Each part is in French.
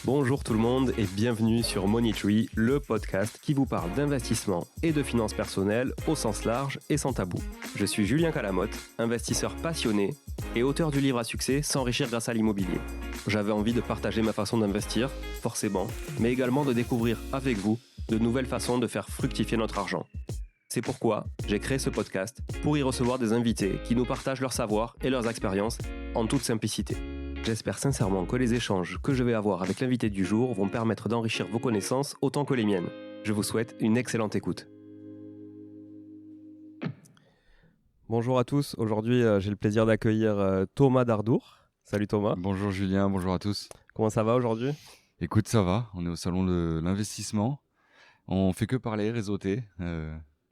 Bonjour tout le monde et bienvenue sur Money Tree, le podcast qui vous parle d'investissement et de finances personnelles au sens large et sans tabou. Je suis Julien Calamotte, investisseur passionné et auteur du livre à succès S'enrichir grâce à l'immobilier. J'avais envie de partager ma façon d'investir, forcément, mais également de découvrir avec vous de nouvelles façons de faire fructifier notre argent. C'est pourquoi j'ai créé ce podcast pour y recevoir des invités qui nous partagent leur savoir et leurs expériences en toute simplicité. J'espère sincèrement que les échanges que je vais avoir avec l'invité du jour vont permettre d'enrichir vos connaissances autant que les miennes. Je vous souhaite une excellente écoute. Bonjour à tous, aujourd'hui j'ai le plaisir d'accueillir Thomas Dardour. Salut Thomas. Bonjour Julien, bonjour à tous. Comment ça va aujourd'hui ? Écoute, ça va, on est au salon de l'investissement, on fait que parler, réseauter,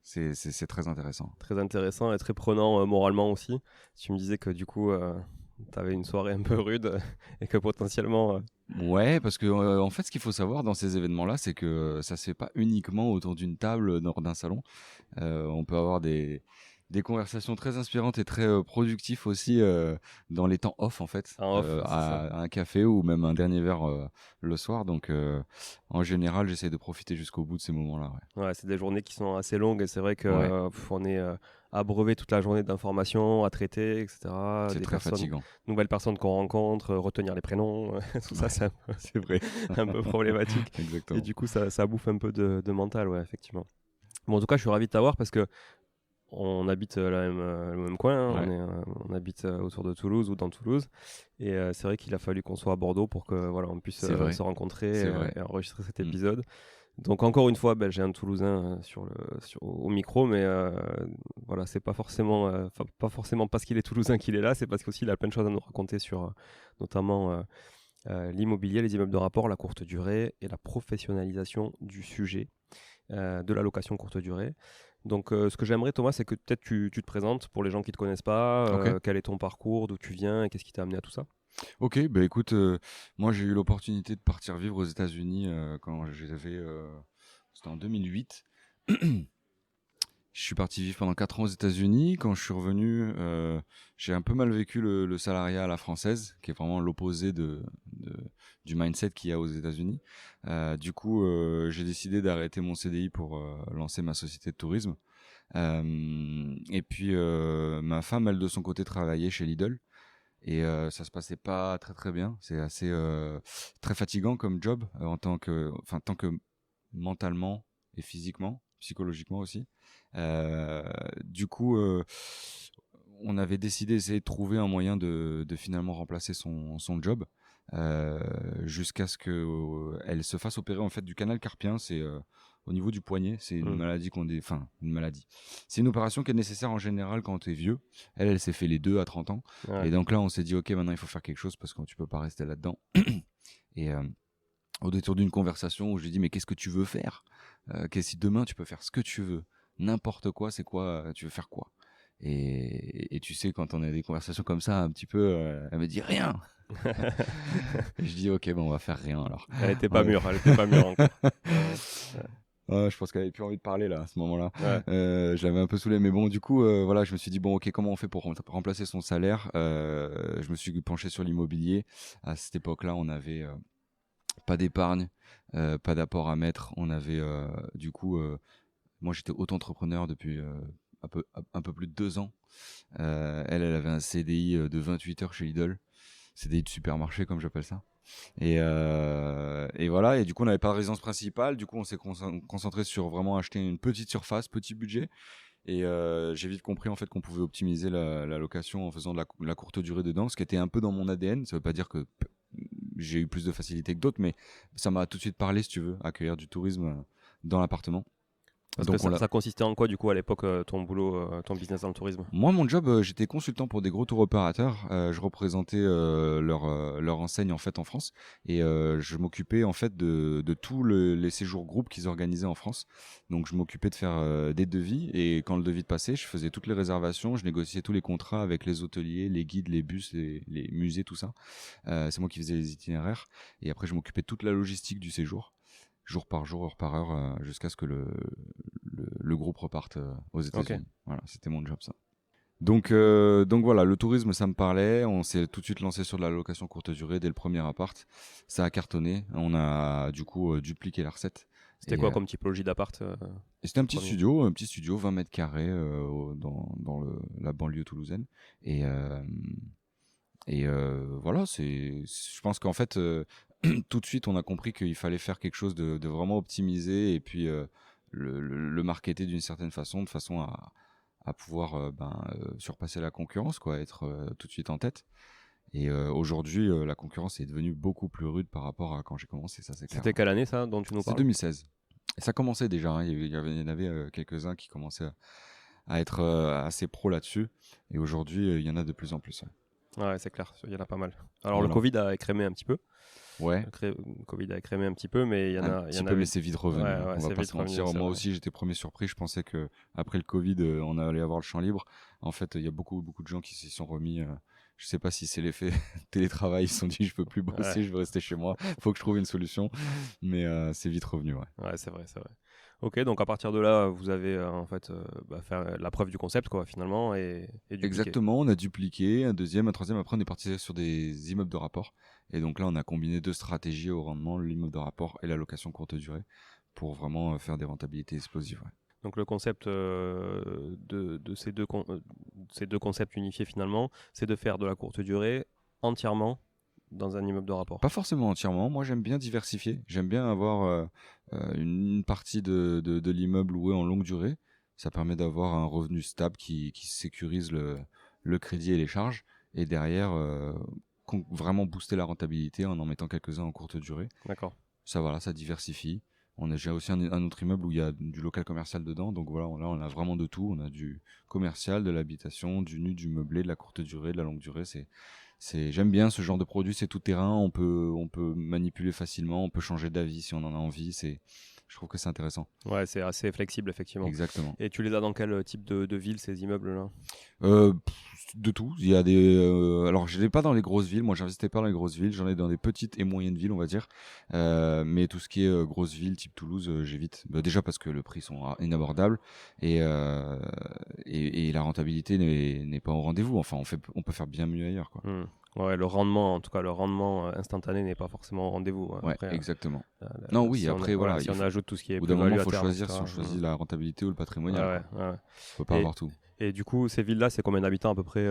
c'est très intéressant. Très intéressant et très prenant moralement aussi. Tu me disais que du coup tu avais une soirée un peu rude et que potentiellement... Ouais, parce que en fait ce qu'il faut savoir dans ces événements-là, c'est que ça se fait pas uniquement autour d'une table lors d'un salon. On peut avoir des conversations très inspirantes et très productives aussi dans les temps off en fait, à un café ou même un dernier verre le soir. Donc en général, j'essaie de profiter jusqu'au bout de ces moments-là. Ouais, c'est des journées qui sont assez longues et c'est vrai que on est abreuvé toute la journée d'informations à traiter, etc. C'est très fatigant. Nouvelles personnes qu'on rencontre, retenir les prénoms, tout ça, c'est vrai, un peu problématique. Exactement. Et du coup, ça bouffe un peu de mental, ouais, effectivement. Bon, en tout cas, je suis ravi de t'avoir parce que on habite le même coin, hein. Ouais. On habite autour de Toulouse ou dans Toulouse. Et c'est vrai qu'il a fallu qu'on soit à Bordeaux pour que on puisse se rencontrer et enregistrer cet épisode. Donc encore une fois, j'ai un Toulousain au micro, mais voilà, c'est pas forcément parce qu'il est Toulousain qu'il est là, c'est parce qu'il a plein de choses à nous raconter sur notamment l'immobilier, les immeubles de rapport, la courte durée et la professionnalisation du sujet de la location courte durée. Donc ce que j'aimerais Thomas, c'est que peut-être tu te présentes pour les gens qui ne te connaissent pas, Okay. Quel est ton parcours, d'où tu viens et qu'est-ce qui t'a amené à tout ça. Ok, bah écoute, moi j'ai eu l'opportunité de partir vivre aux États-Unis quand j'avais, c'était en 2008. Je suis parti vivre pendant 4 ans aux États-Unis. Quand je suis revenu, j'ai un peu mal vécu le salariat à la française, qui est vraiment l'opposé du mindset qu'il y a aux États-Unis. Du coup, j'ai décidé d'arrêter mon CDI pour lancer ma société de tourisme. Et puis, ma femme, elle de son côté, travaillait chez Lidl. Et ça se passait pas très très bien. C'est assez très fatigant comme job tant que mentalement et physiquement, psychologiquement aussi. Du coup, on avait décidé d'essayer de trouver un moyen de finalement remplacer son job jusqu'à ce que elle se fasse opérer en fait du canal carpien. C'est au niveau du poignet, c'est une maladie une maladie. C'est une opération qui est nécessaire en général quand tu es vieux. Elle s'est fait les deux à 30 ans. Ouais. Et donc là, on s'est dit, OK, maintenant, il faut faire quelque chose parce que tu peux pas rester là-dedans. Et au détour d'une conversation où je lui dis, mais qu'est-ce que tu veux faire si demain, tu peux faire ce que tu veux, n'importe quoi, c'est quoi, tu veux faire quoi et tu sais, quand on a des conversations comme ça, un petit peu, elle me dit rien. Je dis, OK, bon, on va faire rien alors. Elle était pas mûre encore. Je pense qu'elle avait plus envie de parler là à ce moment-là. Ouais. Je l'avais un peu saoulé, mais bon, du coup, voilà, je me suis dit bon, ok, comment on fait pour remplacer son salaire. Je me suis penché sur l'immobilier. À cette époque-là, on avait pas d'épargne, pas d'apport à mettre. On avait du coup, moi j'étais auto-entrepreneur depuis un peu plus de 2 ans. Elle avait un CDI de 28 heures chez Lidl, CDI de supermarché comme j'appelle ça. Et voilà, et du coup on n'avait pas de résidence principale, du coup on s'est concentré sur vraiment acheter une petite surface, petit budget, et j'ai vite compris en fait qu'on pouvait optimiser la location en faisant de la courte durée dedans, ce qui était un peu dans mon ADN. Ça veut pas dire que j'ai eu plus de facilité que d'autres, mais ça m'a tout de suite parlé, si tu veux, accueillir du tourisme dans l'appartement. Parce Donc que ça consistait en quoi du coup à l'époque ton boulot, ton business dans le tourisme ? Moi, mon job, j'étais consultant pour des gros tours opérateurs. Je représentais leur enseigne en fait en France, et je m'occupais en fait de tous les séjours groupes qu'ils organisaient en France. Donc je m'occupais de faire des devis, et quand le devis passait, je faisais toutes les réservations, je négociais tous les contrats avec les hôteliers, les guides, les bus, les musées, tout ça. C'est moi qui faisais les itinéraires, et après je m'occupais de toute la logistique du séjour, jour par jour, heure par heure, jusqu'à ce que le groupe reparte aux États-Unis. Okay. Voilà, c'était mon job ça. Donc voilà, le tourisme, ça me parlait. On s'est tout de suite lancé sur de la location courte durée dès le premier appart. Ça a cartonné. On a du coup dupliqué la recette. C'était quoi comme typologie d'appart Et c'était un premier petit studio 20 mètres carrés dans la banlieue toulousaine. Et voilà, je pense qu'en fait, tout de suite, on a compris qu'il fallait faire quelque chose de vraiment optimisé et puis le marketer d'une certaine façon, de façon à pouvoir surpasser la concurrence, quoi, être tout de suite en tête. Et aujourd'hui, la concurrence est devenue beaucoup plus rude par rapport à quand j'ai commencé, ça c'est clair. C'était quelle année ça dont tu nous C'était parles? 2016. Et ça commençait déjà, hein. Il y en avait quelques-uns qui commençaient à être assez pro là-dessus. Et aujourd'hui, il y en a de plus en plus. Ouais, c'est clair, il y en a pas mal. Alors Voilà. le Covid a écrémé un petit peu. Ouais. Le Covid a écrémé un petit peu, mais il y en a. Un petit peu, mais c'est vite revenu. Ouais, On va c'est pas vite se mentir. revenu, Moi c'est aussi, j'étais premier surpris. Je pensais que après le Covid, on allait avoir le champ libre. En fait, il y a beaucoup de gens qui s'y sont remis. Je sais pas si c'est l'effet télétravail. Ils se sont dit, je peux plus bosser, Ouais. je veux rester chez moi. Faut que je trouve une solution. Mais c'est vite revenu. Ouais. Ouais, c'est vrai. Ok, donc à partir de là, vous avez fait la preuve du concept, quoi, finalement, et dupliqué. Exactement, on a dupliqué un deuxième, un troisième. Après, on est parti sur des immeubles de rapport. Et donc là, on a combiné deux stratégies au rendement, l'immeuble de rapport et la location courte durée, pour vraiment faire des rentabilités explosives. Ouais. Donc le concept de ces deux concepts unifiés, finalement, c'est de faire de la courte durée entièrement dans un immeuble de rapport. Pas forcément entièrement. Moi, j'aime bien diversifier. J'aime bien avoir une partie de l'immeuble loué en longue durée. Ça permet d'avoir un revenu stable qui sécurise le crédit et les charges. Et derrière, vraiment booster la rentabilité en mettant quelques-uns en courte durée. D'accord. Ça diversifie. J'ai aussi un autre immeuble où il y a du local commercial dedans. Donc voilà, là, on a vraiment de tout. On a du commercial, de l'habitation, du nu, du meublé, de la courte durée, de la longue durée. J'aime bien ce genre de produit, c'est tout terrain, on peut manipuler facilement, on peut changer d'avis si on en a envie, je trouve que c'est intéressant. Ouais, c'est assez flexible, effectivement. Exactement. Et tu les as dans quel type de ville, ces immeubles-là? De tout. Il y a alors, je l'ai pas dans les grosses villes. Moi, j'investis pas dans les grosses villes. J'en ai dans des petites et moyennes villes, on va dire. Mais tout ce qui est grosses villes, type Toulouse, j'évite. Déjà parce que les prix sont inabordables et la rentabilité n'est pas au rendez-vous. Enfin, on peut faire bien mieux ailleurs, quoi. Ouais, le rendement, en tout cas, le rendement instantané n'est pas forcément au rendez-vous. Ouais, après, exactement. Non, oui, si après, voilà. Si on ajoute tout ce qui est Au bout d'un moment, plus-value il à faut terme, choisir etc. si on choisit la rentabilité ou le patrimonial. Ouais. On peut pas avoir tout. Et du coup, ces villes-là, c'est combien d'habitants à peu près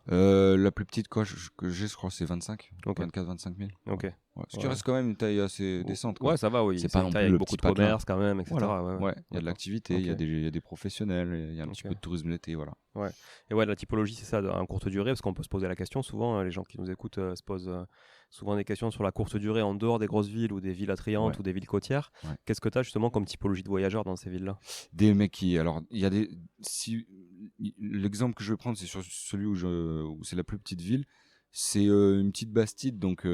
La plus petite que j'ai, je crois, c'est 25. Okay. 24-25 000. Ok. Ouais. Ce qui reste quand même une taille assez décente, quoi. Ouais, ça va, oui. C'est pas non plus avec le beaucoup petit de commerce quand même, etc. Voilà. Ouais. Il y a de l'activité, il y a des professionnels, il y a un petit peu de tourisme l'été, voilà. Ouais. Et ouais, la typologie, c'est ça, en courte durée, parce qu'on peut se poser la question souvent, les gens qui nous écoutent se posent souvent des questions sur la courte durée en dehors des grosses villes ou des villes attrayantes ou des villes côtières. Ouais. Qu'est-ce que tu as justement comme typologie de voyageurs dans ces villes-là? Des mecs alors, il y a l'exemple que je vais prendre, c'est sur celui où c'est la plus petite ville. C'est une petite Bastide, donc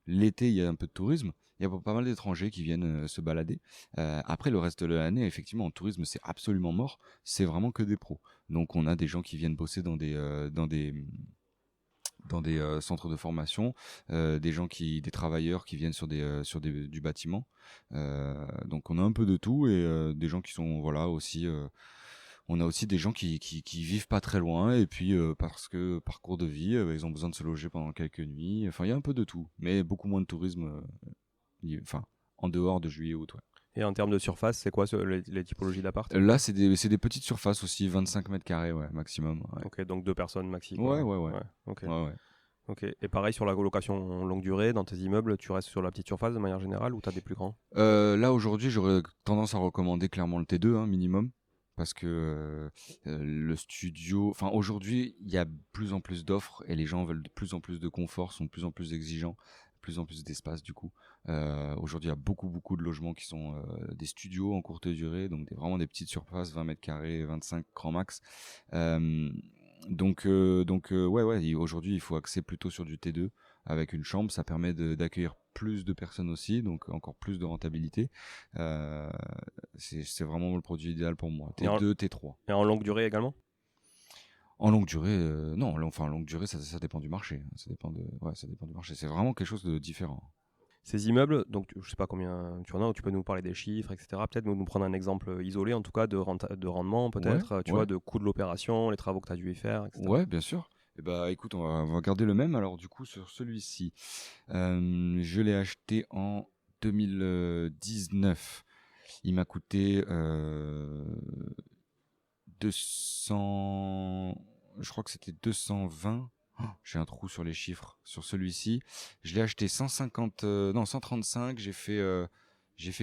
l'été, il y a un peu de tourisme. Il y a pas mal d'étrangers qui viennent se balader. Après, le reste de l'année, effectivement, en tourisme, c'est absolument mort. C'est vraiment que des pros. Donc, on a des gens qui viennent bosser dans des centres de formation, des travailleurs qui viennent sur du bâtiment. Donc, on a un peu de tout et des gens qui sont, voilà, aussi... on a aussi des gens qui vivent pas très loin et puis parce que parcours de vie, ils ont besoin de se loger pendant quelques nuits. Enfin, il y a un peu de tout, mais beaucoup moins de tourisme. En dehors de juillet-août. Ouais. Et en termes de surface, c'est quoi les typologies d'appart? Là, c'est des petites surfaces aussi, 25 mètres carrés, ouais, maximum. Ouais. Ok, donc 2 personnes maxi. Ouais. Okay. Ouais. Ok. Et pareil sur la colocation longue durée, dans tes immeubles, tu restes sur la petite surface de manière générale ou tu as des plus grands? Là, aujourd'hui, j'aurais tendance à recommander clairement le T2, minimum. Parce que le studio... Enfin, aujourd'hui, il y a de plus en plus d'offres et les gens veulent de plus en plus de confort, sont de plus en plus exigeants, de plus en plus d'espace, du coup. Aujourd'hui, il y a beaucoup de logements qui sont des studios en courte durée, donc vraiment des petites surfaces, 20 mètres carrés, 25 grand max. Donc, aujourd'hui, il faut axer plutôt sur du T2 avec une chambre. Ça permet d'accueillir plus de personnes aussi, donc encore plus de rentabilité. C'est vraiment le produit idéal pour moi. T2, T3. Et en longue durée également? En longue durée, non. Enfin, en longue durée, ça dépend du marché. Ça dépend du marché. C'est vraiment quelque chose de différent. Ces immeubles, donc je ne sais pas combien tu en as, tu peux nous parler des chiffres, etc. Peut-être nous prendre un exemple isolé, en tout cas, de rendement, Ouais, peut-être, tu ouais. vois, de coût de l'opération, les travaux que tu as dû y faire, etc. Ouais, bien sûr. Eh bah, écoute, on va garder le même. Alors, du coup, sur celui-ci, je l'ai acheté en 2019. Il m'a coûté 200. Je crois que c'était 220. Oh, j'ai un trou sur les chiffres. Sur celui-ci, je l'ai acheté 150, non 135. J'ai fait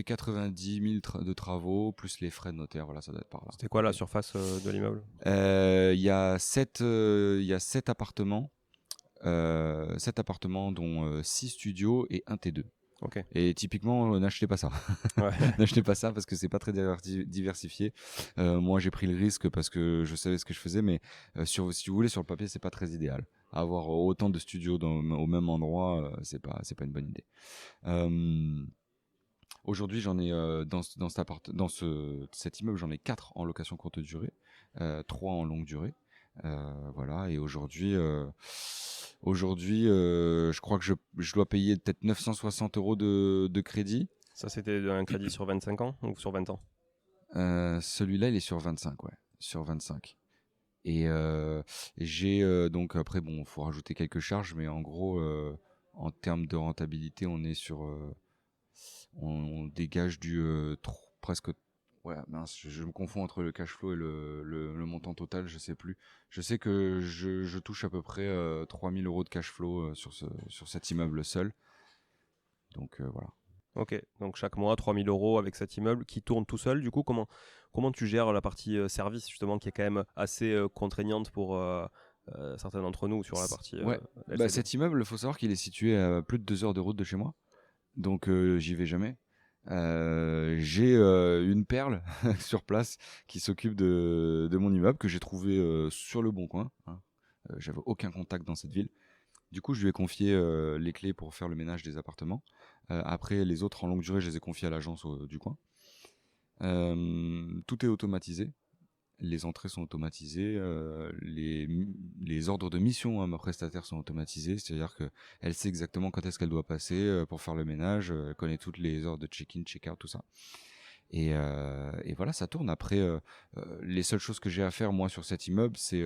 90 000 de travaux plus les frais de notaire. Voilà, ça doit être par là. C'était quoi la surface de l'immeuble? Il y a 7 appartements. 7 appartements dont 6 studios et un T2. Ok. Et typiquement, n'achetez pas ça. Ouais. N'achetez pas ça parce que c'est pas très diversifié. Moi, j'ai pris le risque parce que je savais ce que je faisais, mais si vous voulez, sur le papier, c'est pas très idéal. Avoir autant de studios au même endroit, c'est pas une bonne idée. Aujourd'hui, j'en ai cet immeuble, j'en ai 4 en location courte durée, 3 en longue durée. Voilà, et aujourd'hui, je crois que je dois payer peut-être 960 € de crédit. Ça, c'était un crédit sur 25 ans ou sur 20 ans? Celui-là, il est sur 25, ouais, sur 25. Et donc après, bon, faut rajouter quelques charges, mais en gros, en termes de rentabilité, on est sur, on dégage presque. Ouais, mince, je me confonds entre le cash flow et le montant total, je sais plus. Je sais que je touche à peu près 3 000 € de cash flow sur cet immeuble seul. Donc voilà. Ok, donc chaque mois 3 000 € avec cet immeuble qui tourne tout seul. Du coup, comment tu gères la partie service, justement, qui est quand même assez contraignante pour certains d'entre nous sur la partie Ouais, LCD. cet immeuble, il faut savoir qu'il est situé à plus de 2 heures de route de chez moi. Donc j'y vais jamais. J'ai une perle sur place qui s'occupe de mon immeuble que j'ai trouvé sur le Bon Coin, hein. J'avais aucun contact dans cette ville. Du coup, je lui ai confié les clés pour faire le ménage des appartements. Après, les autres en longue durée, je les ai confiés à l'agence du coin. Tout est automatisé. Les entrées sont automatisées, les ordres de mission à ma prestataire sont automatisés, c'est-à-dire qu'elle sait exactement quand est-ce qu'elle doit passer pour faire le ménage, elle connaît toutes les heures de check-in, check-out, tout ça. Et voilà, ça tourne. Après, les seules choses que j'ai à faire, moi, sur cet immeuble, c'est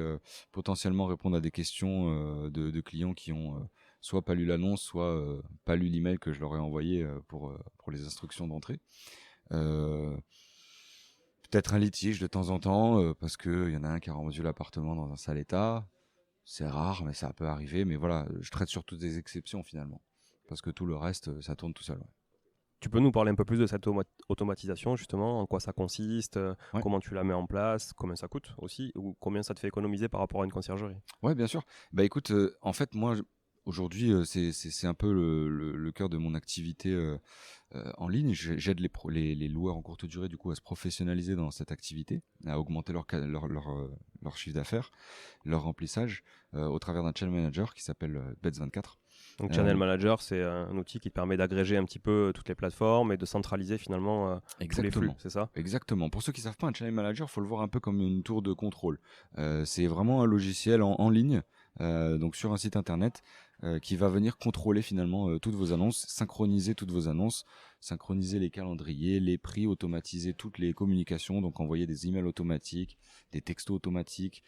potentiellement répondre à des questions de clients qui ont soit pas lu l'annonce, soit pas lu l'email que je leur ai envoyé pour les instructions d'entrée. Peut-être un litige de temps en temps, parce qu'il y en a un qui a rendu l'appartement dans un sale état. C'est rare, mais ça peut arriver. Mais voilà, je traite surtout des exceptions finalement. Parce que tout le reste, ça tourne tout seul. Ouais. Tu peux nous parler un peu plus de cette automatisation, justement, en quoi ça consiste, Ouais. comment tu la mets en place, combien ça coûte aussi, ou combien ça te fait économiser par rapport à une conciergerie? Ouais, bien sûr. Bah écoute, en fait, moi, aujourd'hui, c'est un peu le cœur de mon activité en ligne. J'aide les loueurs en courte durée, du coup, à se professionnaliser dans cette activité, à augmenter leur chiffre d'affaires, leur remplissage, au travers d'un channel manager qui s'appelle Beds24. Donc Channel Manager, c'est un outil qui te permet d'agréger un petit peu toutes les plateformes et de centraliser finalement tous les flux, c'est ça? Exactement. Pour ceux qui ne savent pas, un channel manager, il faut le voir un peu comme une tour de contrôle. C'est vraiment un logiciel en ligne, donc sur un site internet, qui va venir contrôler finalement toutes vos annonces, synchroniser toutes vos annonces, synchroniser les calendriers, les prix, automatiser toutes les communications, donc envoyer des emails automatiques, des textos automatiques,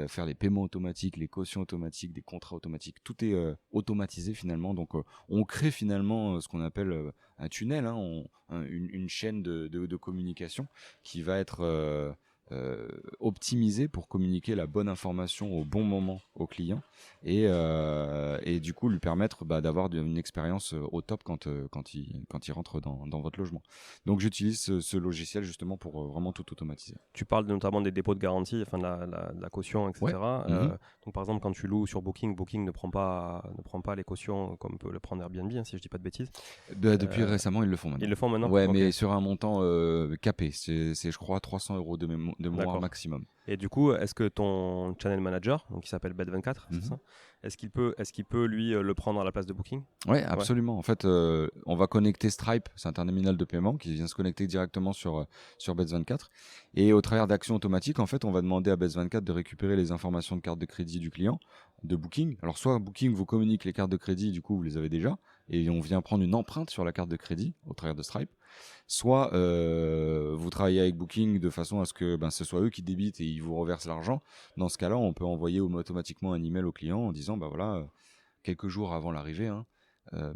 faire les paiements automatiques, les cautions automatiques, des contrats automatiques. Tout est automatisé finalement. Donc on crée finalement ce qu'on appelle un tunnel, hein, une chaîne de communication qui va être optimisée pour communiquer la bonne information au bon moment au client et du coup lui permettre d'avoir une expérience au top quand il rentre dans votre logement. Donc j'utilise ce logiciel justement pour vraiment tout automatiser. Tu parles notamment des dépôts de garantie, enfin de la caution, etc. Ouais. Donc par exemple, quand tu loues sur Booking, Booking ne prend pas les cautions comme peut le prendre Airbnb, hein, si je dis pas de bêtises. Depuis récemment, ils le font maintenant. Ils le font maintenant? Ouais, Okay. mais sur un montant capé. C'est je crois 300 € de mémoire maximum. Et du coup, est-ce que ton channel manager, donc qui s'appelle Bed24, c'est ça, est-ce qu'il peut lui le prendre à la place de Booking? Ouais, absolument. En fait, on va connecter Stripe, c'est un terminal de paiement qui vient se connecter directement sur Beds24. Et au travers d'actions automatiques, en fait, on va demander à Beds24 de récupérer les informations de carte de crédit du client. de Booking. Alors soit Booking vous communique les cartes de crédit, du coup vous les avez déjà, et on vient prendre une empreinte sur la carte de crédit au travers de Stripe. Soit vous travaillez avec Booking de façon à ce que ce soit eux qui débitent et ils vous reversent l'argent. Dans ce cas-là, on peut envoyer automatiquement un email au client en disant quelques jours avant l'arrivée,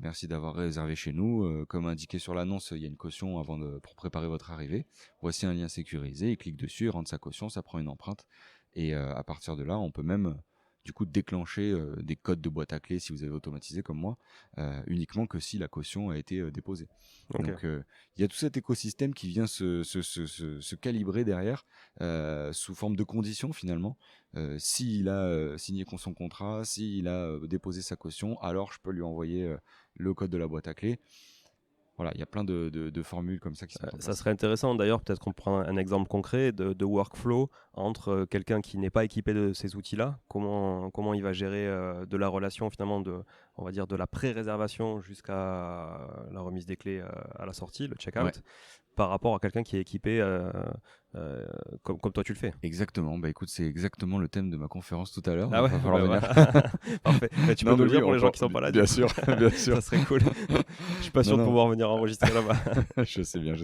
merci d'avoir réservé chez nous. Comme indiqué sur l'annonce, il y a une caution pour préparer votre arrivée. Voici un lien sécurisé. Il clique dessus, il rentre sa caution, ça prend une empreinte. Et à partir de là, on peut même du coup déclencher des codes de boîte à clés si vous avez automatisé comme moi, uniquement que si la caution a été déposée. Okay. Donc il y a tout cet écosystème qui vient se calibrer derrière sous forme de conditions finalement. S'il a signé son contrat, s'il a déposé sa caution, alors je peux lui envoyer le code de la boîte à clés. Voilà, il y a plein de formules comme ça qui sont ça serait intéressant d'ailleurs, peut-être qu'on prend un exemple concret de workflow entre quelqu'un qui n'est pas équipé de ces outils-là, comment il va gérer de la relation finalement on va dire de la pré-réservation jusqu'à la remise des clés à la sortie, le check-out, par rapport à quelqu'un qui est équipé comme toi tu le fais. Exactement, écoute, c'est exactement le thème de ma conférence tout à l'heure. Ah ouais, parfait. Tu peux nous le dire pour les gens qui ne sont pas là. Bien sûr, bien sûr. Ça serait cool. Je suis pas sûr de pouvoir venir enregistrer là-bas. Je sais bien.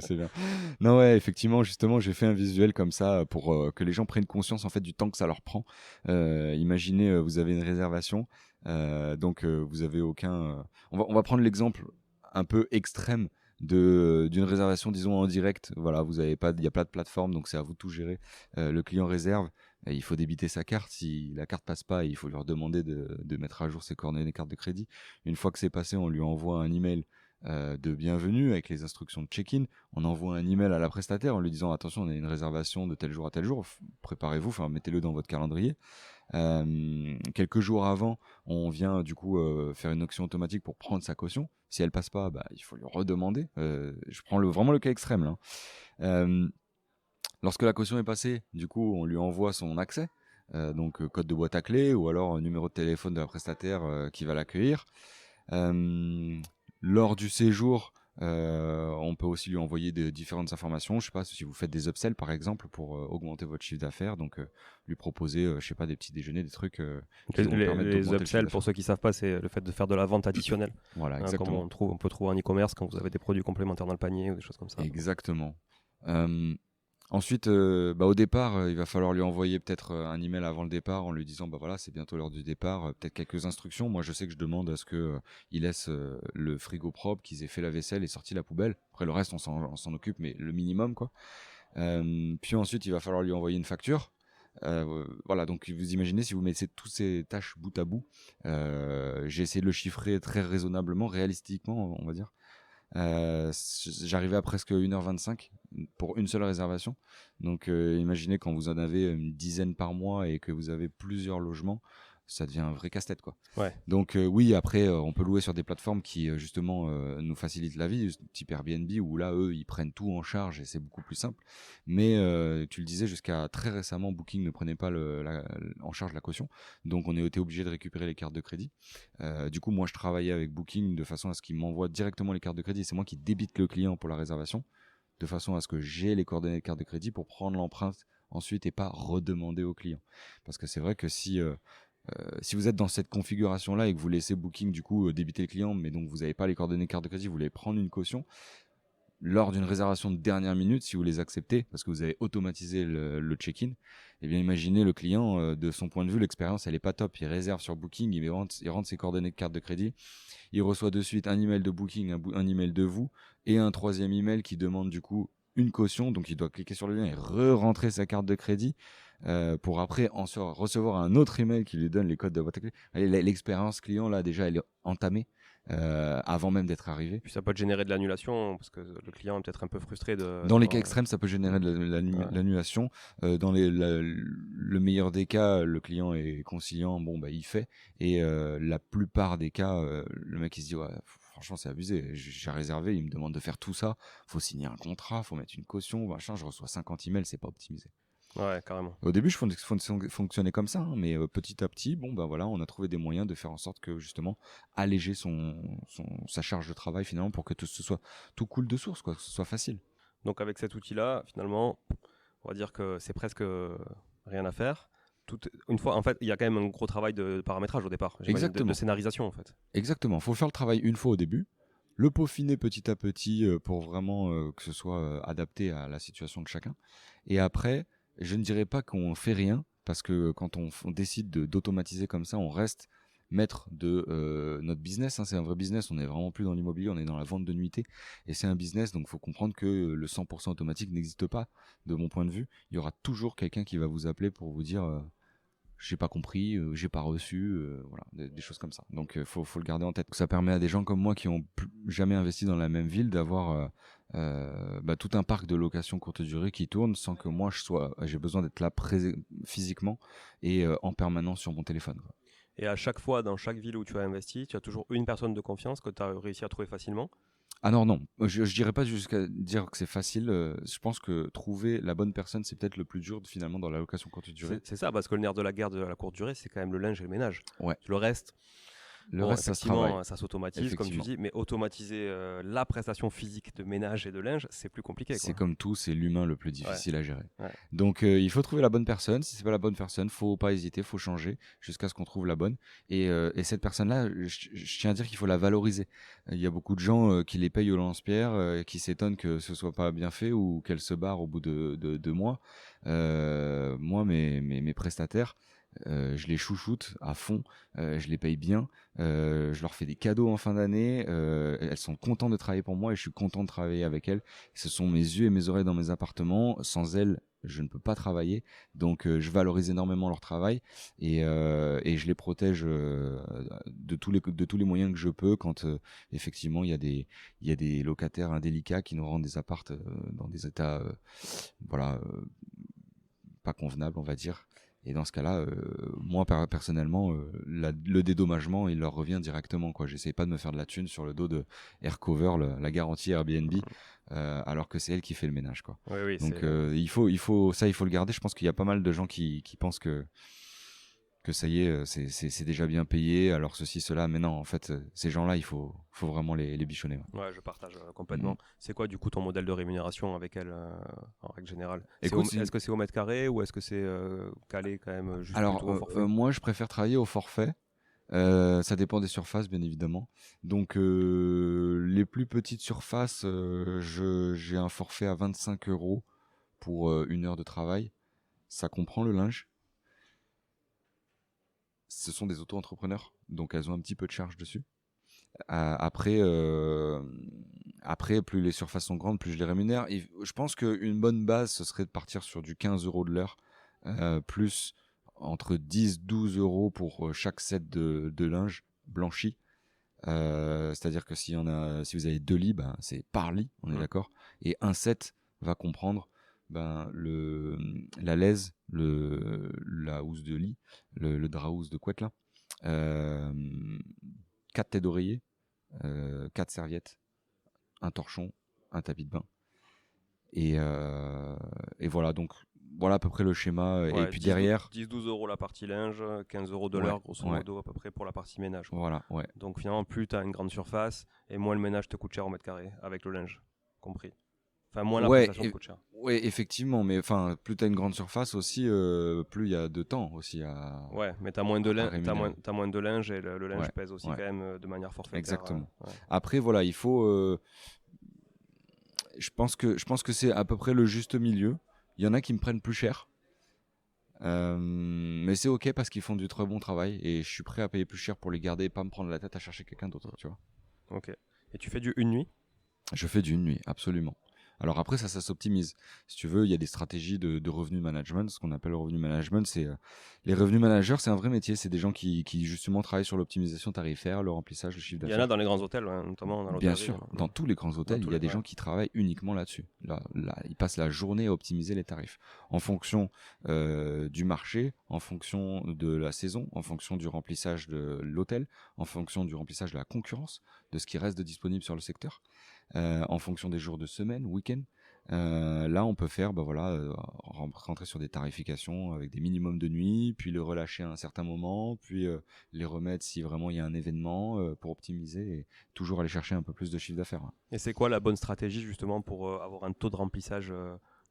Non, ouais, effectivement, justement, j'ai fait un visuel comme ça pour que les gens prennent conscience en fait du temps que ça leur prend. Imaginez, vous avez une réservation, donc vous avez aucun. On va prendre l'exemple un peu extrême d'une réservation, disons en direct. Voilà, il y a pas de plateforme, donc c'est à vous de tout gérer. Le client réserve. Il faut débiter sa carte. Si la carte passe pas, il faut leur demander de mettre à jour ses coordonnées cartes de crédit. Une fois que c'est passé, on lui envoie un email de bienvenue avec les instructions de check-in. On envoie un email à la prestataire en lui disant attention, on a une réservation de tel jour à tel jour, préparez-vous, mettez-le dans votre calendrier. Quelques jours avant, on vient du coup faire une action automatique pour prendre sa caution. Si elle passe pas, il faut lui redemander. Je prends vraiment le cas extrême là. Lorsque la caution est passée, du coup, on lui envoie son accès, donc code de boîte à clés ou alors numéro de téléphone de la prestataire qui va l'accueillir. Lors du séjour, on peut aussi lui envoyer différentes informations. Je sais pas si vous faites des upsells par exemple pour augmenter votre chiffre d'affaires, donc lui proposer, je sais pas, des petits déjeuners, des trucs. Les upsells, pour ceux qui savent pas, c'est le fait de faire de la vente additionnelle. Voilà, exactement. Comme on peut trouver en e-commerce quand vous avez des produits complémentaires dans le panier ou des choses comme ça. Exactement. Ensuite, au départ, il va falloir lui envoyer peut-être un email avant le départ en lui disant voilà, c'est bientôt l'heure du départ, peut-être quelques instructions. Moi, je sais que je demande à ce que il laisse le frigo propre, qu'ils aient fait la vaisselle et sorti la poubelle. Après, le reste, on s'en occupe, mais le minimum, quoi. Puis ensuite, il va falloir lui envoyer une facture. Voilà, donc vous imaginez si vous mettez toutes ces tâches bout à bout. J'ai essayé de le chiffrer très raisonnablement, réalistiquement, on va dire. J'arrivais à presque 1h25 pour une seule réservation. Donc imaginez quand vous en avez une dizaine par mois et que vous avez plusieurs logements, ça devient un vrai casse-tête, quoi. Ouais. Donc oui, après on peut louer sur des plateformes qui justement nous facilitent la vie, type Airbnb, où là eux ils prennent tout en charge et c'est beaucoup plus simple. Mais tu le disais, jusqu'à très récemment, Booking ne prenait pas en charge la caution, donc on était obligé de récupérer les cartes de crédit. Du coup, moi je travaillais avec Booking de façon à ce qu'il m'envoie directement les cartes de crédit. C'est moi qui débite le client pour la réservation, de façon à ce que j'ai les coordonnées de carte de crédit pour prendre l'empreinte ensuite et pas redemander au client. Parce que c'est vrai que si vous êtes dans cette configuration-là et que vous laissez Booking du coup débiter le client, mais donc vous n'avez pas les coordonnées de carte de crédit, vous voulez prendre une caution, lors d'une réservation de dernière minute, si vous les acceptez, parce que vous avez automatisé le check-in, eh bien imaginez le client, de son point de vue, l'expérience elle est pas top. Il réserve sur Booking, il rentre ses coordonnées de carte de crédit, il reçoit de suite un email de Booking, un email de vous, et un troisième email qui demande du coup une caution, donc il doit cliquer sur le lien et re-rentrer sa carte de crédit pour après recevoir un autre email qui lui donne les codes de votre clé. L'expérience client là déjà elle est entamée avant même d'être arrivé. Puis ça peut générer de l'annulation parce que le client est peut-être un peu frustré dans les cas extrêmes, ça peut générer de l'annulation. Dans le meilleur des cas, le client est conciliant, il fait. Et la plupart des cas, le mec il se dit franchement c'est abusé, j'ai réservé, il me demande de faire tout ça, faut signer un contrat, faut mettre une caution, machin, je reçois 50 emails, c'est pas optimisé. Ouais, carrément. Au début, je fonctionnais comme ça, mais petit à petit, on a trouvé des moyens de faire en sorte que justement alléger sa charge de travail finalement pour que ce soit tout coule de source, quoi, que ce soit facile. Donc avec cet outil-là, finalement, on va dire que c'est presque rien à faire. une fois, en fait, il y a quand même un gros travail de paramétrage au départ, j'imagine, de scénarisation en fait. Exactement. Il faut faire le travail une fois au début, le peaufiner petit à petit pour vraiment que ce soit adapté à la situation de chacun. Et après, je ne dirais pas qu'on fait rien, parce que quand on décide d'automatiser comme ça, on reste maître de notre business. Hein. C'est un vrai business, on n'est vraiment plus dans l'immobilier, on est dans la vente de nuitées. Et c'est un business, donc il faut comprendre que le 100% automatique n'existe pas, de mon point de vue. Il y aura toujours quelqu'un qui va vous appeler pour vous dire j'ai pas compris, j'ai pas reçu, voilà, des choses comme ça. Donc faut le garder en tête. Ça permet à des gens comme moi qui ont jamais investi dans la même ville d'avoir tout un parc de location courte durée qui tourne sans que moi j'ai besoin d'être là physiquement et en permanence sur mon téléphone, quoi. Et à chaque fois, dans chaque ville où tu as investi, tu as toujours une personne de confiance que tu as réussi à trouver facilement? Ah non, je dirais pas jusqu'à dire que c'est facile. Je pense que trouver la bonne personne, c'est peut-être le plus dur finalement dans la location courte durée. C'est ça, parce que le nerf de la guerre de la courte durée, c'est quand même le linge et le ménage. Ouais. Le reste, Ça se travaille. Ça s'automatise, comme tu dis, mais automatiser la prestation physique de ménage et de linge, c'est plus compliqué. C'est comme tout, c'est l'humain le plus difficile à gérer. Ouais. Donc il faut trouver la bonne personne. Si c'est pas la bonne personne, faut pas hésiter, faut changer jusqu'à ce qu'on trouve la bonne. Et cette personne-là, je tiens à dire qu'il faut la valoriser. Il y a beaucoup de gens qui les payent au lance-pierre, qui s'étonnent que ce soit pas bien fait ou qu'elles se barrent au bout de mois. Moi, mes prestataires, je les chouchoute à fond, je les paye bien, je leur fais des cadeaux en fin d'année, elles sont contentes de travailler pour moi et je suis content de travailler avec elles. Ce sont mes yeux et mes oreilles dans mes appartements, sans elles je ne peux pas travailler, donc je valorise énormément leur travail et je les protège de tous les moyens que je peux quand effectivement il y a des locataires indélicats qui nous rendent des appartes dans des états pas convenables, on va dire. Et dans ce cas-là, moi personnellement, le dédommagement, il leur revient directement, quoi. J'essaie pas de me faire de la thune sur le dos de Aircover, la garantie Airbnb, alors que c'est elle qui fait le ménage, quoi. Oui, donc il faut le garder. Je pense qu'il y a pas mal de gens qui pensent que ça y est, c'est déjà bien payé, alors ceci, cela. Mais non, en fait, ces gens-là, il faut vraiment les bichonner. Ouais, je partage complètement. C'est quoi, du coup, ton modèle de rémunération avec elle, en règle générale? Est-ce que c'est au mètre carré ou est-ce que c'est calé quand même juste Alors, plutôt au forfait? moi, je préfère travailler au forfait. Ça dépend des surfaces, bien évidemment. Donc, les plus petites surfaces, j'ai un forfait à 25 € pour 1 heure de travail. Ça comprend le linge. Ce sont des auto-entrepreneurs, donc elles ont un petit peu de charge dessus. Après, plus les surfaces sont grandes, plus je les rémunère. Et je pense qu'une bonne base, ce serait de partir sur du 15 € de l'heure, plus entre 10-12 € pour chaque set de linge blanchi. C'est-à-dire que si vous avez 2 lits, c'est par lit, on est d'accord. Et un set va comprendre la laise, la housse de lit, le drap housse de couette là, 4 têtes d'oreiller, 4 serviettes, un torchon, un tapis de bain. Et voilà, donc voilà à peu près le schéma. Ouais, et puis derrière 10-12 € la partie linge, 15 € de l'heure grosso modo à peu près pour la partie ménage, quoi. Voilà, ouais. Donc finalement, plus tu as une grande surface et moins le ménage te coûte cher au mètre carré avec le linge compris. Enfin, moins la prestation te coûte cher. Oui, effectivement, mais plus tu as une grande surface aussi, plus il y a de temps aussi à. Ouais, mais tu as moins de linge et le linge pèse aussi quand même de manière forfaitaire. Exactement. Après, voilà, il faut. Je pense que c'est à peu près le juste milieu. Il y en a qui me prennent plus cher. Mais c'est ok parce qu'ils font du très bon travail et je suis prêt à payer plus cher pour les garder et pas me prendre la tête à chercher quelqu'un d'autre, tu vois. Ok. Et tu fais du une nuit? Je fais du une nuit, absolument. Alors après, ça s'optimise. Si tu veux, il y a des stratégies de revenu management. Ce qu'on appelle le revenu management, c'est les revenus managers, c'est un vrai métier. C'est des gens qui justement travaillent sur l'optimisation tarifaire, le remplissage, le chiffre d'affaires. Il y en a dans les grands hôtels, notamment dans Bien sûr, dans tous les grands hôtels, il y a des gens qui travaillent uniquement là-dessus. Là, ils passent la journée à optimiser les tarifs en fonction du marché, en fonction de la saison, en fonction du remplissage de l'hôtel, en fonction du remplissage de la concurrence, de ce qui reste de disponible sur le secteur. En fonction des jours de semaine, week-end. Là, on peut faire, rentrer sur des tarifications avec des minimums de nuit, puis le relâcher à un certain moment, puis les remettre si vraiment il y a un événement pour optimiser et toujours aller chercher un peu plus de chiffre d'affaires. Et c'est quoi la bonne stratégie justement pour avoir un taux de remplissage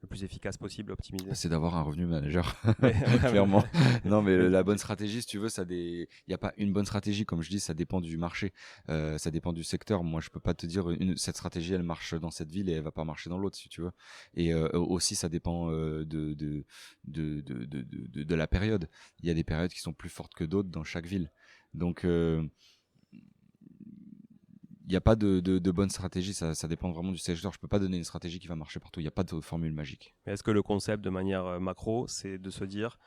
le plus efficace possible, optimisé? C'est d'avoir un revenu manager, Ouais, clairement. Non, mais la bonne stratégie, si tu veux, il n'y a pas une bonne stratégie, comme je dis, ça dépend du marché, ça dépend du secteur. Moi, je peux pas te dire cette stratégie, elle marche dans cette ville et elle va pas marcher dans l'autre, si tu veux. Et aussi, ça dépend de la période. Il y a des périodes qui sont plus fortes que d'autres dans chaque ville. Donc, il n'y a pas de bonne stratégie, ça dépend vraiment du secteur. Je peux pas donner une stratégie qui va marcher partout. Il n'y a pas de formule magique. Mais est-ce que le concept de manière macro, c'est de se dire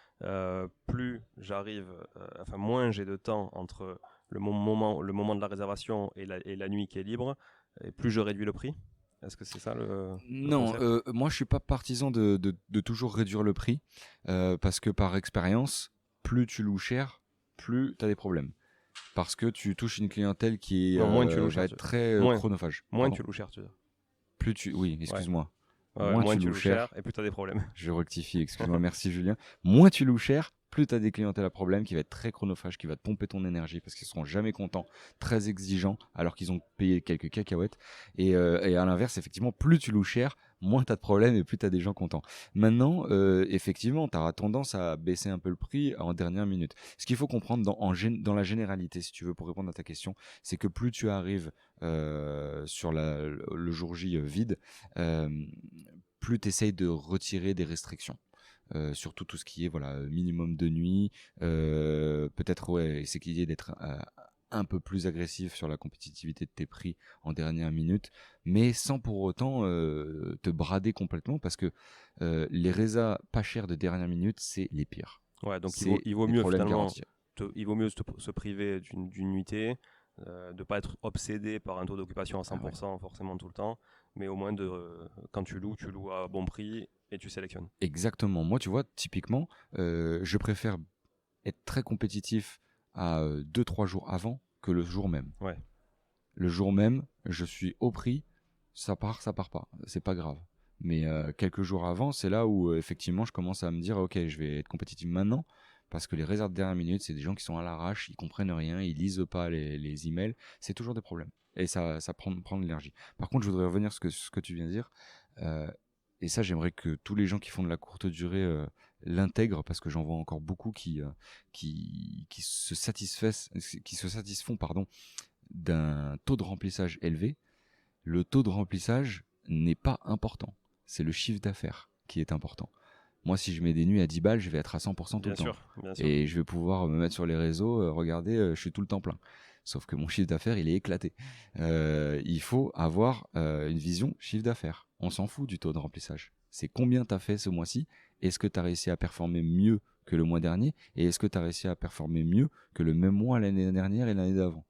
plus j'arrive, moins j'ai de temps entre le moment de la réservation et la nuit qui est libre, et plus je réduis le prix? Est-ce que c'est ça le Non, concept? moi je suis pas partisan de toujours réduire le prix parce que par expérience, plus tu loues cher, plus tu as des problèmes. Parce que tu touches une clientèle qui Non, moins tu loues va cher. être très Moins, chronophage. moins Pardon. tu loues cher, tu veux dire. Oui, Ouais. excuse-moi. Ouais, Moins moins tu tu loues loues cher, cher et plus tu as des problèmes. je rectifie, excuse-moi, merci Julien. Moins tu loues cher, plus tu as des clientèles à problème qui va être très chronophage, qui va te pomper ton énergie parce qu'ils seront jamais contents, très exigeants alors qu'ils ont payé quelques cacahuètes. Et à l'inverse, effectivement, plus tu loues cher, moins tu as de problèmes et plus tu as des gens contents. Maintenant, effectivement, tu as tendance à baisser un peu le prix en dernière minute. Ce qu'il faut comprendre dans la généralité, si tu veux, pour répondre à ta question, c'est que plus tu arrives sur le jour J vide, plus tu essayes de retirer des restrictions. Surtout tout ce qui est minimum de nuit, peut-être essayer d'être un peu plus agressif sur la compétitivité de tes prix en dernière minute, mais sans pour autant te brader complètement parce que les résas pas chers de dernière minute, c'est les pires. Ouais, donc C'est il vaut des mieux problèmes finalement, garantis. il vaut mieux se priver d'une nuitée, de pas être obsédé par un taux d'occupation à Ah ouais. 100% forcément tout le temps, mais au moins quand tu loues à bon prix et tu sélectionnes. Exactement. Moi, tu vois, typiquement, je préfère être très compétitif à 2-3 jours avant que le jour même. Ouais. Le jour même, je suis au prix, ça part pas, c'est pas grave. Mais quelques jours avant, c'est là où effectivement je commence à me dire ok, je vais être compétitif maintenant parce que les réserves de dernière minute, c'est des gens qui sont à l'arrache, ils comprennent rien, ils lisent pas les emails, c'est toujours des problèmes et ça prend de l'énergie. Par contre, je voudrais revenir sur ce que tu viens de dire et ça, j'aimerais que tous les gens qui font de la courte durée l'intègrent parce que j'en vois encore beaucoup qui se satisfont d'un taux de remplissage élevé. Le taux de remplissage n'est pas important. C'est le chiffre d'affaires qui est important. Moi, si je mets des nuits à 10 balles, je vais être à 100% tout Bien le temps. sûr, bien sûr. Et je vais pouvoir me mettre sur les réseaux, regardez, je suis tout le temps plein. Sauf que mon chiffre d'affaires, il est éclaté. Il faut avoir une vision chiffre d'affaires. On s'en fout du taux de remplissage. C'est combien tu as fait ce mois-ci. Est-ce que tu as réussi à performer mieux que le mois dernier? Et est-ce que tu as réussi à performer mieux que le même mois l'année dernière et l'année d'avant?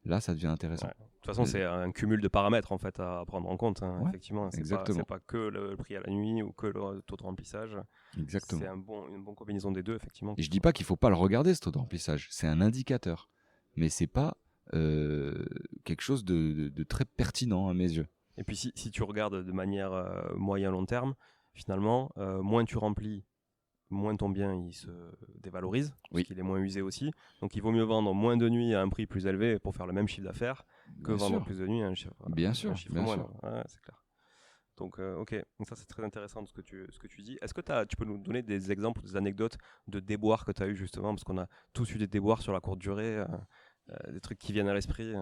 Là, ça devient intéressant. Ouais. De toute façon, c'est un cumul de paramètres en fait à prendre en compte. Hein. Ouais, Effectivement, exactement. c'est pas que le prix à la nuit ou que le taux de remplissage. Exactement. C'est une bonne combinaison des deux, effectivement. Et je dis pas qu'il faut pas le regarder, ce taux de remplissage. C'est un indicateur. Mais c'est pas quelque chose de très pertinent à mes yeux. Et puis si tu regardes de manière moyen-long terme, finalement, moins tu remplis, moins ton bien il se dévalorise, parce Oui. qu'il est moins usé aussi. Donc il vaut mieux vendre moins de nuits à un prix plus élevé pour faire le même chiffre d'affaires que Bien vendre sûr. plus de nuits à un chiffre Bien moindre. sûr. Ouais, c'est clair. Donc ok, donc ça c'est très intéressant ce que tu dis. Est-ce que tu peux nous donner des exemples, des anecdotes de déboires que tu as eu justement, parce qu'on a tous eu des déboires sur la courte durée, des trucs qui viennent à l'esprit.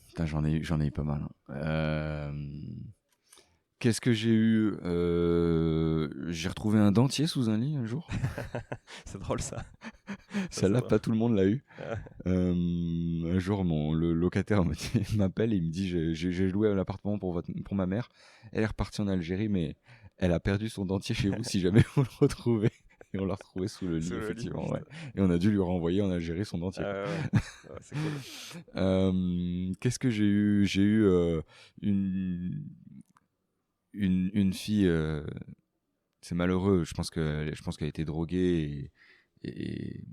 Putain, j'en ai eu pas mal. Qu'est-ce que j'ai eu J'ai retrouvé un dentier sous un lit un jour. C'est drôle ça. Celle-là, pas tout le monde l'a eu. Ouais. Un jour, le locataire m'appelle et il me dit j'ai loué un appartement pour ma mère. Elle est repartie en Algérie, mais elle a perdu son dentier chez vous si jamais vous le retrouvez. Et on l'a retrouvé sous le lit, effectivement. Ouais. Et on a dû lui renvoyer en Algérie son dentier. Ouais, c'est cool. Qu'est-ce que j'ai eu? J'ai eu une fille. C'est malheureux. Je pense qu'elle a été droguée et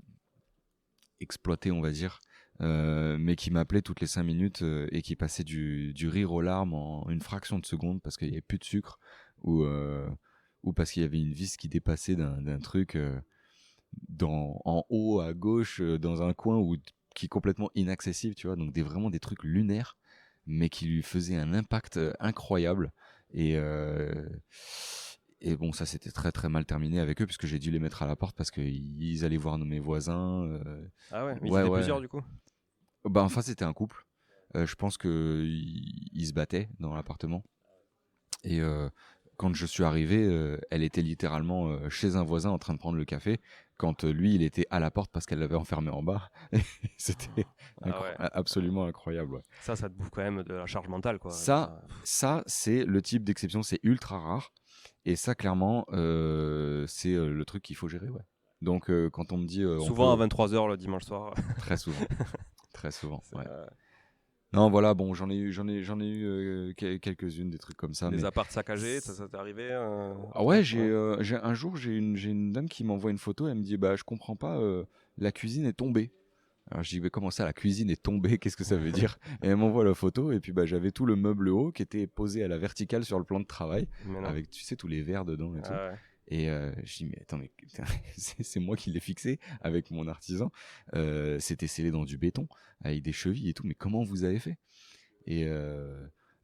exploitée, on va dire. Mais qui m'appelait toutes les 5 minutes et qui passait du rire aux larmes en une fraction de seconde parce qu'il n'y avait plus de sucre ou parce qu'il y avait une vis qui dépassait d'un truc en haut à gauche dans un coin qui est complètement inaccessible, tu vois. Donc vraiment des trucs lunaires mais qui lui faisaient un impact incroyable et Et bon, ça c'était très très mal terminé avec eux puisque j'ai dû les mettre à la porte parce qu'ils allaient voir mes voisins. Ah ouais, mais Ouais, ils étaient ouais. plusieurs du coup. Bah enfin c'était un couple. Je pense que ils se battaient dans l'appartement. Et quand je suis arrivé, elle était littéralement chez un voisin en train de prendre le café. Quand lui, il était à la porte parce qu'elle l'avait enfermé en bas. C'était Ah ouais. absolument incroyable. Ouais. Ça te bouffe quand même de la charge mentale, quoi. Ça, c'est le type d'exception, c'est ultra rare. Et ça, clairement, c'est le truc qu'il faut gérer. Ouais. Donc, quand on me dit. Souvent à 23h le dimanche soir. Très souvent. Très souvent. Ouais. Euh, Non, voilà, bon, j'en ai eu quelques-unes, des trucs comme ça. Des mais... apparts saccagés, ça t'est arrivé Ah ouais, un jour, j'ai une dame qui m'envoie une photo, elle me dit, bah, je comprends pas, la cuisine est tombée. Alors je dis, mais comment ça, la cuisine est tombée? Qu'est-ce que ça veut dire? Et elle m'envoie la photo, et puis bah, j'avais tout le meuble haut qui était posé à la verticale sur le plan de travail, avec, tu sais, tous les verres dedans et tout. Ouais. Et je dis, mais attends, mais c'est moi qui l'ai fixé avec mon artisan. C'était scellé dans du béton, avec des chevilles et tout, mais comment vous avez fait? Et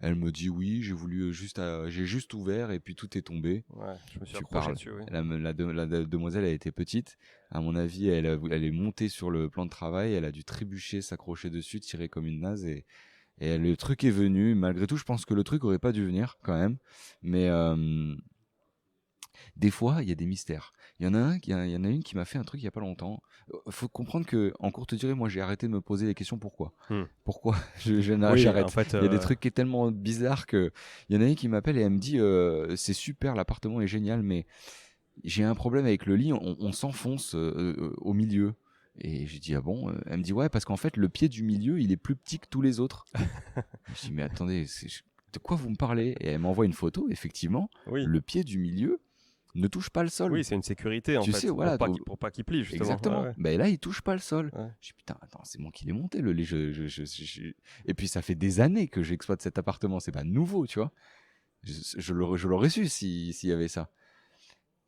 elle me dit, oui, j'ai juste ouvert et puis tout est tombé. Ouais, je me suis accroché dessus, oui. La demoiselle a été petite. À mon avis, elle est montée sur le plan de travail, elle a dû trébucher, s'accrocher dessus, tirer comme une naze et le truc est venu. Malgré tout, je pense que le truc aurait pas dû venir quand même. Mais des fois, il y a des mystères. Il y en a une qui m'a fait un truc il y a pas longtemps. Faut comprendre que en courte durée, moi, j'ai arrêté de me poser les questions pourquoi. Pourquoi j'arrête. En fait, il y a des trucs qui est tellement bizarre que il y en a une qui m'appelle et elle me dit c'est super, l'appartement est génial, mais j'ai un problème avec le lit. On s'enfonce au milieu. Et j'ai dit ah bon. Elle me dit ouais parce qu'en fait le pied du milieu il est plus petit que tous les autres. Je dis mais attendez, de quoi vous me parlez? Et elle m'envoie une photo. Effectivement, le pied du milieu ne touche pas le sol. Oui, c'est une sécurité en fait. Sais, voilà, pour pas qu'il plie, justement. Exactement. Ouais. Ben là, il touche pas le sol. Ouais. Je dis putain, attends, c'est moi qui l'ai monté le lit. Et puis ça fait des années que j'exploite cet appartement. C'est pas nouveau, tu vois. Je l'aurais su s'il y avait ça.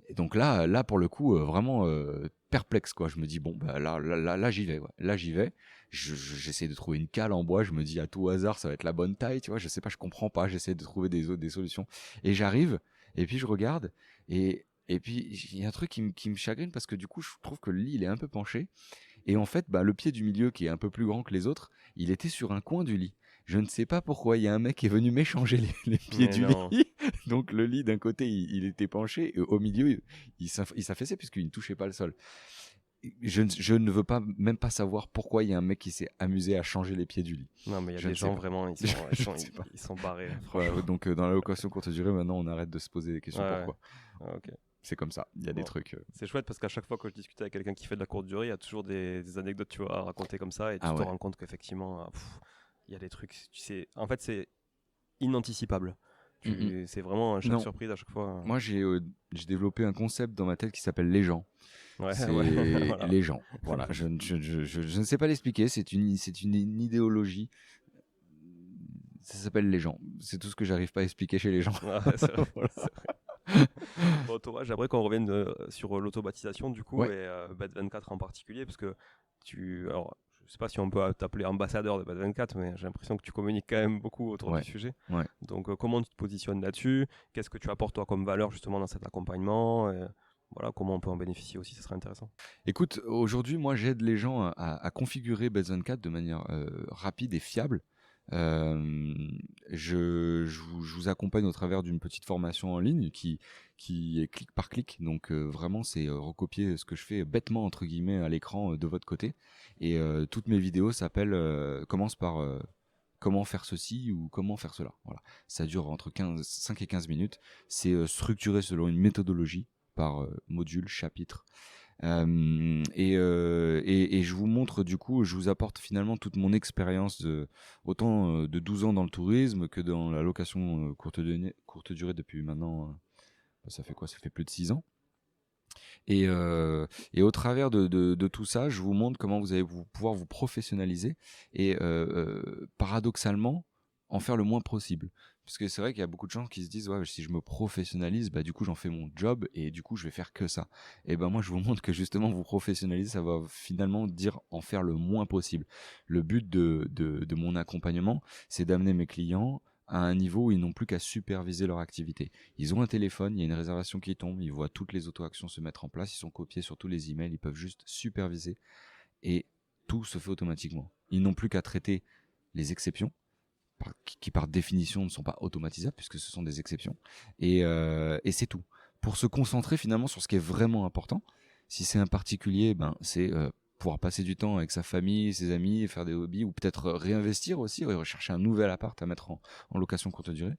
Et donc là pour le coup, vraiment perplexe quoi. Je me dis bon bah là j'y vais. Ouais. Là j'y vais. J'essaie de trouver une cale en bois. Je me dis à tout hasard ça va être la bonne taille, tu vois. Je sais pas, je comprends pas. J'essaie de trouver des solutions. Et j'arrive. Et puis je regarde et puis il y a un truc qui me chagrine parce que du coup je trouve que le lit il est un peu penché et en fait bah le pied du milieu qui est un peu plus grand que les autres, il était sur un coin du lit. Je ne sais pas pourquoi il y a un mec qui est venu m'échanger les pieds du lit. Donc le lit d'un côté il était penché et au milieu il s'affaissait puisqu'il ne touchait pas le sol. Je ne veux même pas savoir pourquoi il y a un mec qui s'est amusé à changer les pieds du lit. Non, mais il y a des gens vraiment, ils sont barrés. Ouais, donc dans la location courte durée, maintenant on arrête de se poser des questions pourquoi. Ah, okay. C'est comme ça, il y a des trucs. C'est chouette parce qu'à chaque fois que je discute avec quelqu'un qui fait de la courte durée, il y a toujours des anecdotes tu vois, à raconter comme ça et tu te rends compte qu'effectivement, il y a des trucs, tu sais, en fait c'est inanticipable. C'est vraiment chaque surprise à chaque fois. Moi j'ai développé un concept dans ma tête qui s'appelle les gens. C'est voilà. Les gens. Voilà. je ne sais pas l'expliquer. C'est une idéologie. Ça s'appelle les gens. C'est tout ce que j'arrive pas à expliquer chez les gens. C'est vrai, voilà. Bon, Thomas, j'aimerais qu'on revienne sur l'automatisation du coup et Bet24 en particulier parce que alors je sais pas si on peut t'appeler ambassadeur de Bet24 mais j'ai l'impression que tu communiques quand même beaucoup autour du sujet. Donc comment tu te positionnes là-dessus? Qu'est-ce que tu apportes toi comme valeur justement dans cet accompagnement? Voilà, comment on peut en bénéficier aussi, ça serait intéressant. Écoute, aujourd'hui, moi, j'aide les gens à configurer Bet24 de manière rapide et fiable. Je vous accompagne au travers d'une petite formation en ligne qui est clic par clic. Donc vraiment, c'est recopier ce que je fais bêtement entre guillemets à l'écran de votre côté. Et toutes mes vidéos commencent par comment faire ceci ou comment faire cela. Voilà, ça dure entre 5 et 15 minutes. C'est structuré selon une méthodologie par module, chapitre. Et je vous montre du coup, je vous apporte finalement toute mon expérience autant de 12 ans dans le tourisme que dans la location courte durée depuis maintenant, ça fait quoi? Ça fait plus de 6 ans. Et au travers de tout ça, je vous montre comment vous allez pouvoir vous professionnaliser et paradoxalement en faire le moins possible. Parce que c'est vrai qu'il y a beaucoup de gens qui se disent ouais, si je me professionnalise, bah du coup j'en fais mon job et du coup je vais faire que ça. Et ben moi je vous montre que justement vous professionnaliser, ça va finalement dire en faire le moins possible. Le but de mon accompagnement, c'est d'amener mes clients à un niveau où ils n'ont plus qu'à superviser leur activité. Ils ont un téléphone, il y a une réservation qui tombe, ils voient toutes les auto-actions se mettre en place, ils sont copiés sur tous les emails, ils peuvent juste superviser et tout se fait automatiquement. Ils n'ont plus qu'à traiter les exceptions, qui par définition ne sont pas automatisables puisque ce sont des exceptions, et c'est tout. Pour se concentrer finalement sur ce qui est vraiment important, si c'est un particulier, c'est pouvoir passer du temps avec sa famille, ses amis, faire des hobbies, ou peut-être réinvestir aussi, rechercher un nouvel appart à mettre en location courte durée.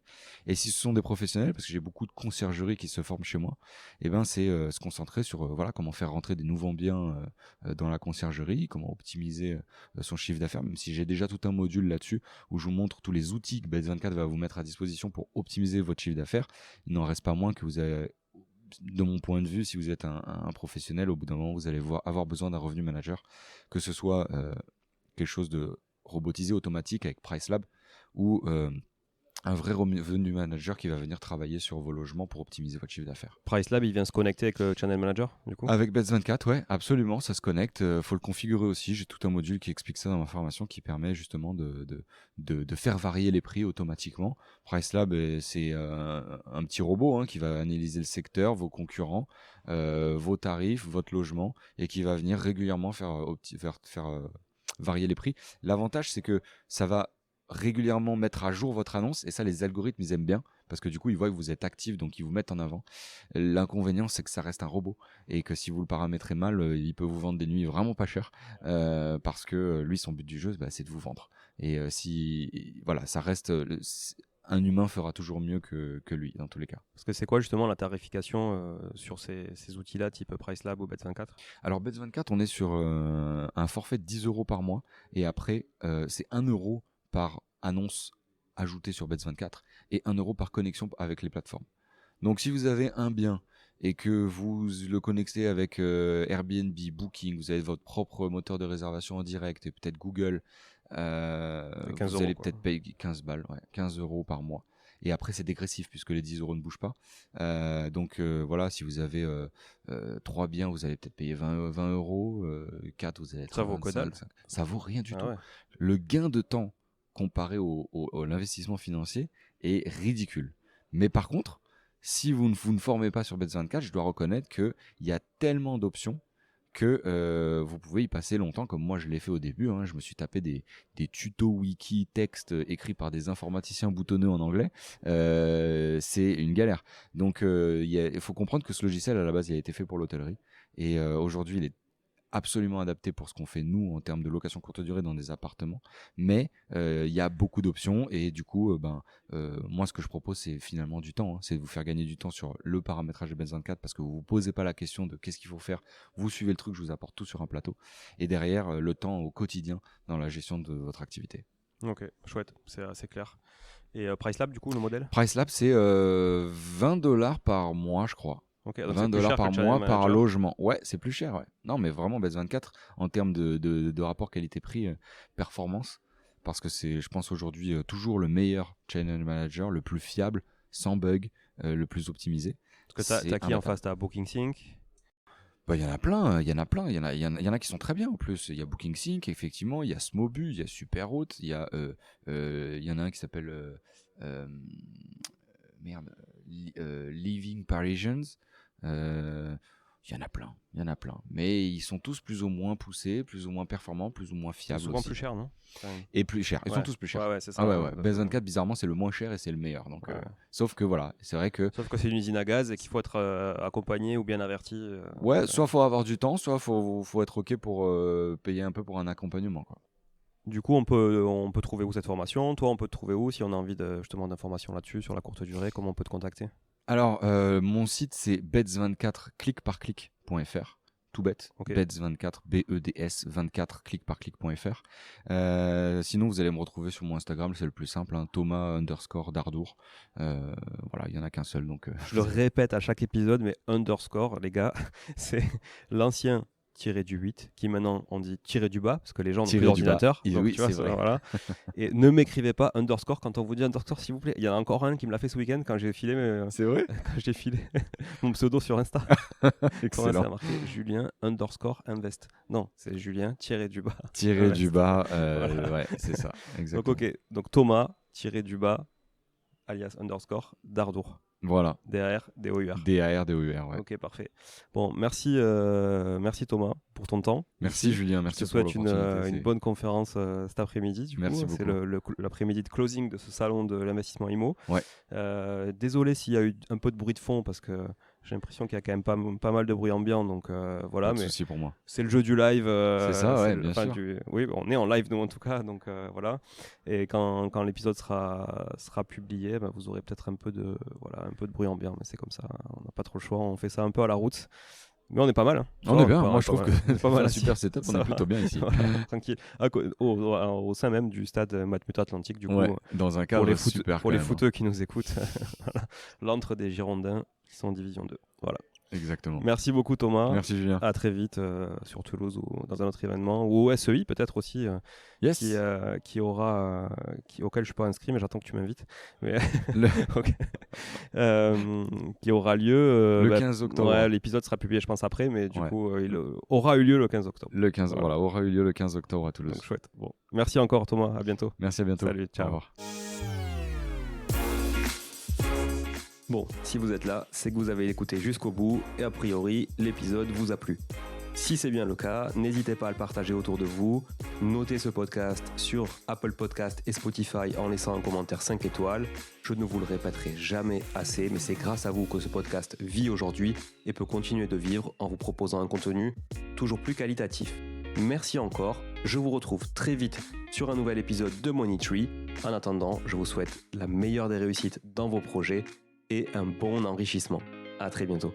Et si ce sont des professionnels, parce que j'ai beaucoup de conciergeries qui se forment chez moi, c'est se concentrer sur comment faire rentrer des nouveaux biens dans la conciergerie, comment optimiser son chiffre d'affaires, même si j'ai déjà tout un module là-dessus où je vous montre tous les outils que Bet24 va vous mettre à disposition pour optimiser votre chiffre d'affaires. Il n'en reste pas moins que vous avez, de mon point de vue, si vous êtes un professionnel, au bout d'un moment, vous allez avoir besoin d'un revenu manager, que ce soit quelque chose de robotisé, automatique avec PriceLab, ou un vrai revenu manager qui va venir travailler sur vos logements pour optimiser votre chiffre d'affaires. PriceLab, il vient se connecter avec le Channel Manager, du coup ? Avec Bet24, ouais, absolument, ça se connecte. Faut le configurer aussi. J'ai tout un module qui explique ça dans ma formation, qui permet justement de faire varier les prix automatiquement. PriceLab, c'est un petit robot qui va analyser le secteur, vos concurrents, vos tarifs, votre logement, et qui va venir régulièrement faire varier les prix. L'avantage, c'est que ça va régulièrement mettre à jour votre annonce, et ça, les algorithmes, ils aiment bien parce que du coup ils voient que vous êtes actif, donc ils vous mettent en avant. L'inconvénient, c'est que ça reste un robot, et que si vous le paramétrez mal, il peut vous vendre des nuits vraiment pas chères, parce que lui, son but du jeu, c'est de vous vendre. Et ça reste un humain fera toujours mieux que lui dans tous les cas. Parce que c'est quoi justement la tarification sur ces outils-là type PriceLab ou Bet24 ? Alors Bet24, on est sur un forfait de 10 € par mois, et après c'est 1 € par annonce ajoutée sur Bet24 et 1 € par connexion avec les plateformes. Donc si vous avez un bien et que vous le connectez avec Airbnb, Booking, vous avez votre propre moteur de réservation en direct et peut-être Google, vous allez peut-être payer 15 balles, 15 € par mois. Et après, c'est dégressif puisque les 10 € ne bougent pas. Donc voilà, si vous avez 3 biens, vous allez peut-être payer 20 €. 4, vous allez être ça vaut que dalle. Ça vaut rien du tout. Ouais. Le gain de temps comparé à l'investissement financier est ridicule. Mais par contre, si vous ne formez pas sur Bet24, je dois reconnaître qu'il y a tellement d'options que vous pouvez y passer longtemps, comme moi je l'ai fait au début. Je me suis tapé des tutos wiki textes écrits par des informaticiens boutonneux en anglais. C'est une galère. Donc il faut comprendre que ce logiciel, à la base, il a été fait pour l'hôtellerie, et aujourd'hui il est absolument adapté pour ce qu'on fait nous en termes de location courte durée dans des appartements, mais il y a beaucoup d'options, et du coup moi ce que je propose, c'est finalement du temps, c'est de vous faire gagner du temps sur le paramétrage de Bet24, parce que vous vous posez pas la question de qu'est-ce qu'il faut faire, vous suivez le truc, je vous apporte tout sur un plateau, et derrière le temps au quotidien dans la gestion de votre activité. Ok, chouette, c'est assez clair. Et PriceLab, du coup, le modèle ? PriceLab, c'est 20 $ par mois, je crois. Okay, donc 20 $ par mois par logement. Ouais, c'est plus cher, ouais. Non, mais vraiment, Bet24, en termes de rapport qualité-prix, performance, parce que c'est, je pense, aujourd'hui toujours le meilleur channel manager, le plus fiable, sans bug, le plus optimisé. Parce que t'as qui en face ? T'as BookingSync ? Il y en a plein, il y en a qui sont très bien en plus. Il y a BookingSync, effectivement, il y a Smobu, il y a Superhot, il y en a un qui s'appelle Living Parisians. Il y en a plein, mais ils sont tous plus ou moins poussés, plus ou moins performants, plus ou moins fiables. Souvent aussi. Plus cher, non ? Et plus cher. Ils sont tous plus chers. Ouais, c'est ça. Bet24, bizarrement, c'est le moins cher et c'est le meilleur. Donc, sauf que voilà, c'est vrai que. Sauf que c'est une usine à gaz et qu'il faut être accompagné ou bien averti. Soit faut avoir du temps, soit faut être ok pour payer un peu pour un accompagnement, quoi. Du coup, on peut trouver où cette formation ? Toi, on peut te trouver où si on a envie justement d'informations là-dessus, sur la courte durée ? Comment on peut te contacter ? Alors, mon site, c'est bets24 clickparclick.fr. Tout bête. Okay. Bets24, BEDS 24 clickparclick.fr. Sinon, vous allez me retrouver sur mon Instagram, c'est le plus simple, Thomas_Dardour. Voilà, il n'y en a qu'un seul. Donc, je le répète à chaque épisode, mais underscore, les gars, c'est l'ancien du 8 qui maintenant on dit tiré du bas parce que les gens n'ont plus d'ordinateur, donc oui, tu vois, c'est vrai. Voilà. Et ne m'écrivez pas underscore quand on vous dit underscore, s'il vous plaît. Il y en a encore un qui me l'a fait ce week-end quand j'ai filé c'est vrai quand j'ai filé mon pseudo sur Insta. Excellent. Ça a marqué Julien underscore invest. Non, c'est Julien tiré du bas. Tiré du bas, voilà. Ouais, c'est ça, exactement. Donc Thomas tiré du bas alias underscore Dardour. Voilà. DAR-DOUR. DAR-DOUR, ouais. Ok, parfait. Bon, merci Thomas pour ton temps. Merci Julien, merci pour l'opportunité. Je te souhaite une bonne conférence cet après-midi. Merci beaucoup. C'est l'après-midi de closing de ce salon de l'investissement IMO. Ouais. Désolé s'il y a eu un peu de bruit de fond parce que j'ai l'impression qu'il y a quand même pas mal de bruit ambiant. Donc voilà. Pas de souci pour moi. C'est le jeu du live. C'est ça, ouais, bien sûr. Oui, on est en live nous en tout cas. Donc voilà. Et quand l'épisode sera publié, vous aurez peut-être un peu de bruit ambiant. Mais c'est comme ça. On n'a pas trop le choix. On fait ça un peu à la route. Mais on est pas mal. Hein. On est bien, moi je trouve que c'est pas mal. Un super setup, on est plutôt bien ici. Voilà, tranquille. Au sein même du stade Matmut Atlantique, du coup. Dans un cadre super. Pour les footeux qui nous écoutent, l'antre des Girondins qui sont en Division 2. Voilà. Exactement. Merci beaucoup Thomas. Merci Julien. À très vite sur Toulouse ou dans un autre événement ou au SEI peut-être aussi yes. auquel je suis pas inscrit mais j'attends que tu m'invites. Mais qui aura lieu le 15 octobre. Ouais, l'épisode sera publié je pense après mais du coup il aura eu lieu le 15 octobre. Le 15 voilà, aura eu lieu le 15 octobre à Toulouse. Donc, chouette. Bon, merci encore Thomas, à bientôt. Merci, à bientôt. Salut, ciao. Au revoir. Bon, si vous êtes là, c'est que vous avez écouté jusqu'au bout et a priori, l'épisode vous a plu. Si c'est bien le cas, n'hésitez pas à le partager autour de vous, notez ce podcast sur Apple Podcast et Spotify en laissant un commentaire 5 étoiles. Je ne vous le répéterai jamais assez, mais c'est grâce à vous que ce podcast vit aujourd'hui et peut continuer de vivre en vous proposant un contenu toujours plus qualitatif. Merci encore, je vous retrouve très vite sur un nouvel épisode de Money Tree. En attendant, je vous souhaite la meilleure des réussites dans vos projets et un bon enrichissement. À très bientôt.